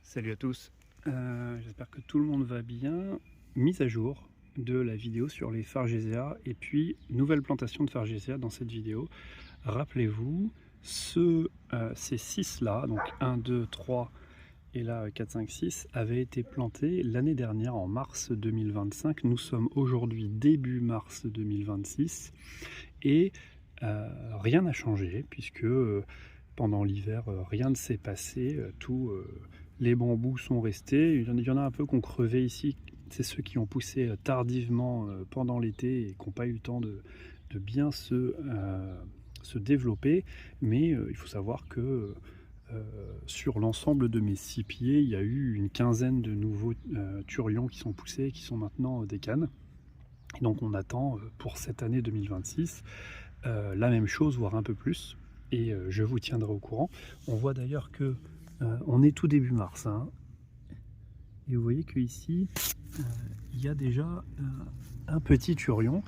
Salut à tous, j'espère que tout le monde va bien. Mise à jour de la vidéo sur les Fargesia et puis nouvelle plantation de Fargesia dans cette vidéo. Rappelez-vous, ces 6 là, donc 1, 2, 3 et là 4, 5, 6, avaient été plantés l'année dernière en mars 2025. Nous sommes aujourd'hui début mars 2026 et rien n'a changé puisque pendant l'hiver rien ne s'est passé, les bambous sont restés. Il y en a un peu qui ont crevé ici, c'est ceux qui ont poussé tardivement pendant l'été et qui n'ont pas eu le temps de bien se développer, mais il faut savoir que sur l'ensemble de mes 6 pieds, il y a eu une quinzaine de nouveaux turions qui sont poussés et qui sont maintenant des cannes. Et donc on attend pour cette année 2026 la même chose, voire un peu plus, et je vous tiendrai au courant. On voit d'ailleurs que on est tout début mars, hein, et vous voyez qu'ici il y a déjà un petit turion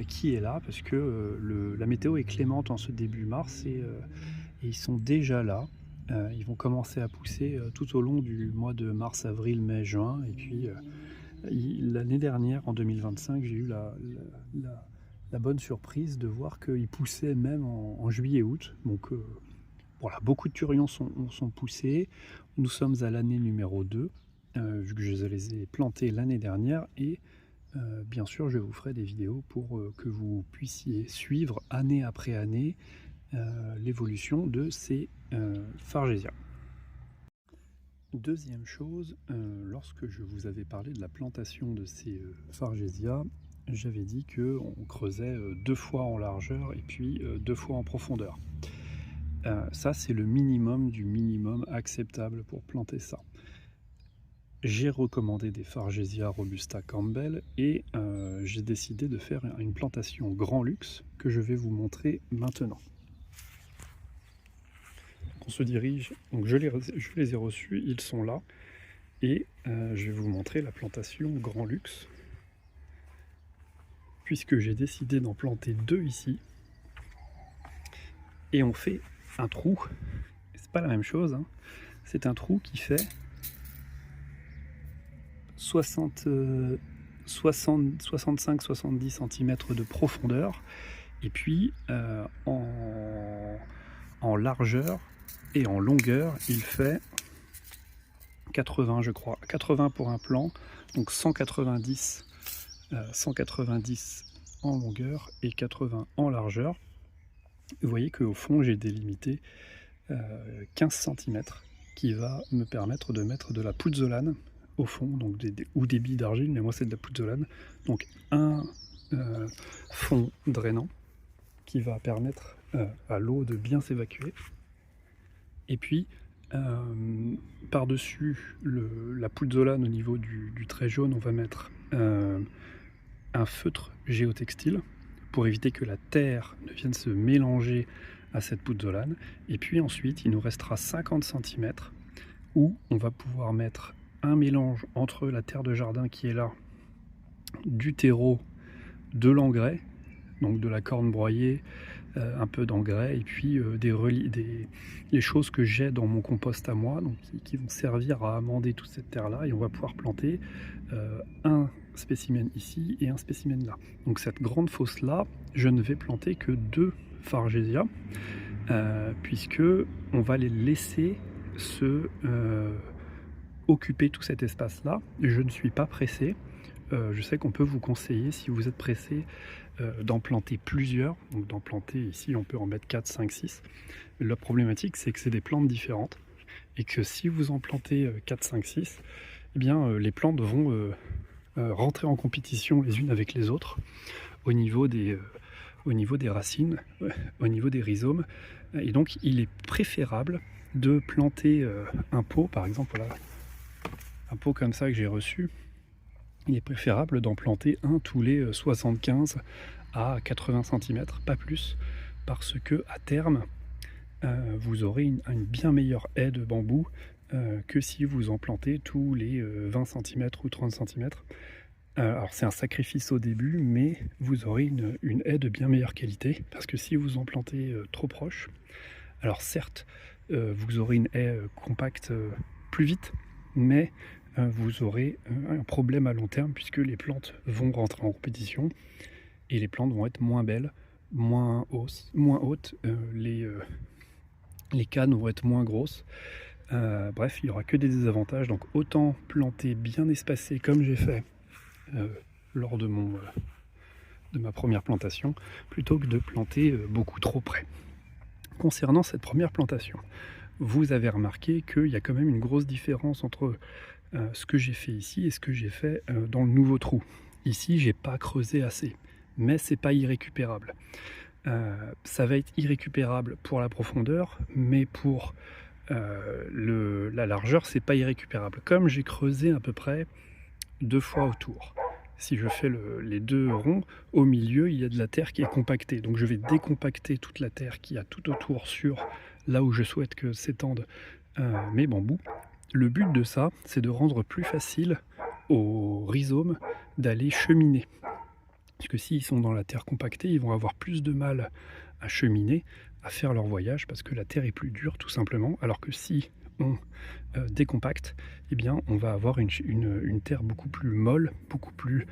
qui est là, parce que la météo est clémente en ce début mars, et ils sont déjà là. Ils vont commencer à pousser tout au long du mois de mars, avril, mai, juin, et puis l'année dernière, en 2025, j'ai eu la bonne surprise de voir qu'ils poussaient même en juillet août. Donc voilà, beaucoup de turions sont poussés. Nous sommes à l'année numéro 2, vu que je les ai plantés l'année dernière, et bien sûr je vous ferai des vidéos pour que vous puissiez suivre année après année l'évolution de ces Fargesia. Deuxième chose, lorsque je vous avais parlé de la plantation de ces Fargesia, j'avais dit qu'on creusait 2 fois en largeur et puis 2 fois en profondeur. Ça, c'est le minimum du minimum acceptable pour planter ça. J'ai recommandé des Fargesia Robusta Campbell et j'ai décidé de faire une plantation grand luxe que je vais vous montrer maintenant. On se dirige, donc je les ai reçus, ils sont là, et je vais vous montrer la plantation grand luxe, puisque j'ai décidé d'en planter 2 ici, et on fait un trou. C'est pas la même chose, hein. C'est un trou qui fait 65-70 cm de profondeur, et puis en largeur et en longueur, il fait 80, je crois, 80 pour un plan, donc 190 en longueur et 80 en largeur. Vous voyez qu'au fond, j'ai délimité 15 cm qui va me permettre de mettre de la pouzzolane au fond, donc ou des billes d'argile, mais moi c'est de la pouzzolane. Donc un fond drainant qui va permettre à l'eau de bien s'évacuer. Et puis par-dessus la pouzzolane, au niveau du trait jaune, on va mettre un feutre géotextile pour éviter que la terre ne vienne se mélanger à cette pouzzolane. Et puis ensuite, il nous restera 50 cm où on va pouvoir mettre un mélange entre la terre de jardin qui est là, du terreau, de l'engrais, donc de la corne broyée, un peu d'engrais, et puis les choses que j'ai dans mon compost à moi, donc qui vont servir à amender toute cette terre là, et on va pouvoir planter un spécimen ici et un spécimen là. Donc cette grande fosse là, je ne vais planter que 2 Fargesia, puisque on va les laisser se occuper tout cet espace là. Je ne suis pas pressé. Je sais qu'on peut vous conseiller, si vous êtes pressé, d'en planter plusieurs. Donc d'en planter ici, on peut en mettre 4, 5, 6. La problématique, c'est que c'est des plantes différentes, et que si vous en plantez 4, 5, 6, eh bien les plantes vont rentrer en compétition les unes avec les autres au niveau des racines, au niveau des rhizomes. Et donc il est préférable de planter un pot, par exemple, voilà, un pot comme ça que j'ai reçu. Il est préférable d'en planter un tous les 75 à 80 cm, pas plus, parce que à terme, vous aurez une bien meilleure haie de bambou que si vous en plantez tous les 20 cm ou 30 cm. Alors c'est un sacrifice au début, mais vous aurez une haie de bien meilleure qualité, parce que si vous en plantez trop proche, alors certes, vous aurez une haie compacte plus vite, mais vous aurez un problème à long terme puisque les plantes vont rentrer en compétition et les plantes vont être moins belles, moins hautes, les cannes vont être moins grosses. Bref, il n'y aura que des désavantages, donc autant planter bien espacé comme j'ai fait lors de ma première plantation, plutôt que de planter beaucoup trop près. Concernant cette première plantation, vous avez remarqué qu'il y a quand même une grosse différence entre ce que j'ai fait ici et ce que j'ai fait dans le nouveau trou. Ici, j'ai pas creusé assez, mais c'est pas irrécupérable. Ça va être irrécupérable pour la profondeur, mais pour la largeur, c'est pas irrécupérable. Comme j'ai creusé à peu près 2 fois autour. Si je fais les 2 ronds, au milieu, il y a de la terre qui est compactée. Donc je vais décompacter toute la terre qui a tout autour sur là où je souhaite que s'étendent mes bambous. Le but de ça, c'est de rendre plus facile aux rhizomes d'aller cheminer. Parce que s'ils sont dans la terre compactée, ils vont avoir plus de mal à cheminer, à faire leur voyage, parce que la terre est plus dure tout simplement, alors que si on décompacte, eh bien on va avoir une terre beaucoup plus molle, beaucoup plus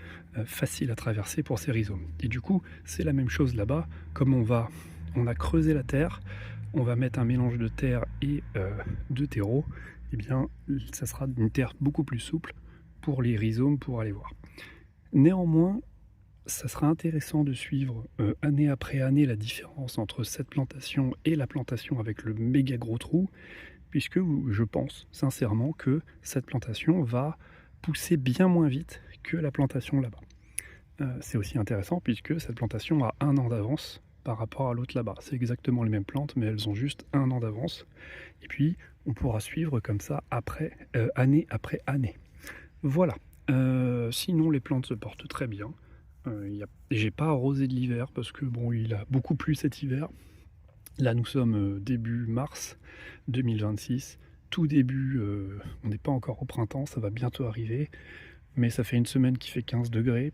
facile à traverser pour ces rhizomes. Et du coup, c'est la même chose là-bas, comme on a creusé la terre, on va mettre un mélange de terre et de terreau, eh bien ça sera une terre beaucoup plus souple pour les rhizomes pour aller voir. Néanmoins, ça sera intéressant de suivre année après année la différence entre cette plantation et la plantation avec le méga gros trou, puisque je pense sincèrement que cette plantation va pousser bien moins vite que la plantation là-bas. C'est aussi intéressant puisque cette plantation a 1 an d'avance par rapport à l'autre là-bas. C'est exactement les mêmes plantes, mais elles ont juste 1 an d'avance. Et puis, on pourra suivre comme ça année après année. Voilà. Sinon, les plantes se portent très bien. J'ai pas arrosé de l'hiver parce que bon, il a beaucoup plu cet hiver. Là, nous sommes début mars 2026. Tout début, on n'est pas encore au printemps, ça va bientôt arriver. Mais ça fait une semaine qu'il fait 15 degrés.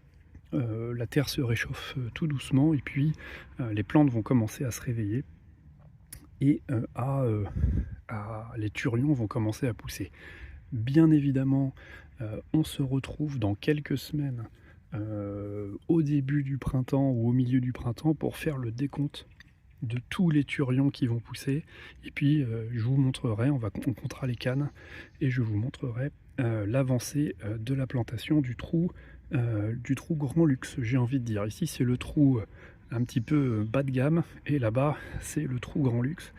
La terre se réchauffe tout doucement et puis les plantes vont commencer à se réveiller et les turions vont commencer à pousser. Bien évidemment, on se retrouve dans quelques semaines au début du printemps ou au milieu du printemps pour faire le décompte de tous les turions qui vont pousser et puis je vous montrerai, on comptera les cannes et je vous montrerai l'avancée de la plantation du trou grand luxe, j'ai envie de dire. Ici c'est le trou un petit peu bas de gamme et là-bas c'est le trou grand luxe.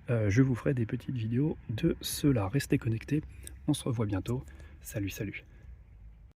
Je vous ferai des petites vidéos de cela. Restez connectés, on se revoit bientôt. Salut, salut.